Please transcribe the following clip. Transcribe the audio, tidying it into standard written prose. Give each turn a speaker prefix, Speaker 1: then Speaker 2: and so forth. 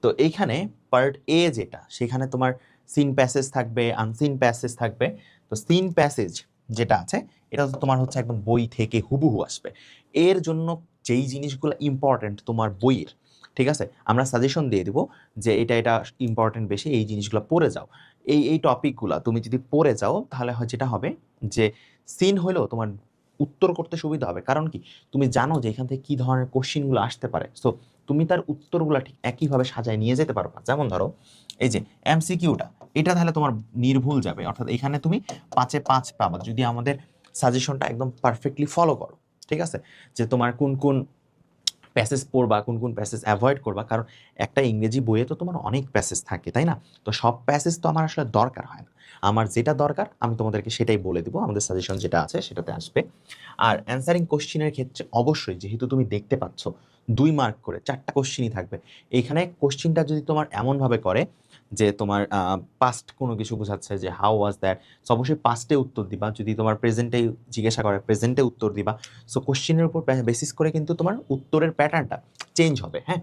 Speaker 1: তো এইখানে পার্ট এ যেটা, সেখানে তোমার সিন প্যাসেজ থাকবে, আনসিন প্যাসেজ থাকবে। তো সিন প্যাসেজ যেটা আছে এটা তো তোমার হচ্ছে একদম বই থেকে হুবহু আসবে। এর জন্য যেই জিনিসগুলো ইম্পর্টেন্ট তোমার বইয়ের, ঠিক আছে, আমরা সাজেশন দিয়ে দিব যে এটা এটা ইম্পর্টেন্ট বেশি, এই জিনিসগুলো পড়ে যাও। এই টপিকগুলো তুমি যদি পড়ে যাও তাহলে হয় যেটা হবে যে সিন হইলেও তোমার উত্তর করতে সুবিধা হবে। কারণ কি, তুমি জানো যে এখান থেকে কি ধরনের কোশ্চিনগুলো আসতে পারে। সো তুমি তার উত্তরগুলো ঠিক একইভাবে সাজায় নিয়ে যেতে পারবা। যেমন ধরো এই যে এমসিকিউটা, এটা তাহলে তোমার নির্ভুল যাবে, অর্থাৎ এখানে তুমি 5-এ 5 পাবা যদি আমাদের সাজেশনটা একদম পারফেক্টলি ফলো করো। ঠিক আছে, যে তোমার কোন কোন প্যাসেজ পড়বা, কোন কোন প্যাসেজ অ্যাভয়েড করবা। কারণ একটা ইংরেজি বইয়ে তো তোমার অনেক প্যাসেজ থাকে, তাই না? তো সব প্যাসেজ তো আমার আসলে দরকার হয় না। আমার যেটা দরকার আমি তোমাদেরকে সেটাই বলে দিব, আমাদের সাজেশন যেটা আছে সেটাতে আসবে। আর অ্যান্সারিং কোশ্চিনের ক্ষেত্রে অবশ্যই, যেহেতু তুমি দেখতে পাচ্ছ 2 মার্ক করে 4টা কোশ্চিনই থাকবে, এইখানে কোশ্চিনটা যদি তোমার এমনভাবে করে যে তোমার পাস্ট কোনো কিছু বোঝাচ্ছে যে হাউ ওয়াজ দ্যাট, সো অবশ্যই পাস্টে উত্তর দিবা। যদি তোমার প্রেজেন্টেই জিজ্ঞাসা করে প্রেজেন্টে উত্তর দিবা। সো কোশ্চিনের উপর বেসিস করে কিন্তু তোমার উত্তরের প্যাটার্নটা চেঞ্জ হবে, হ্যাঁ?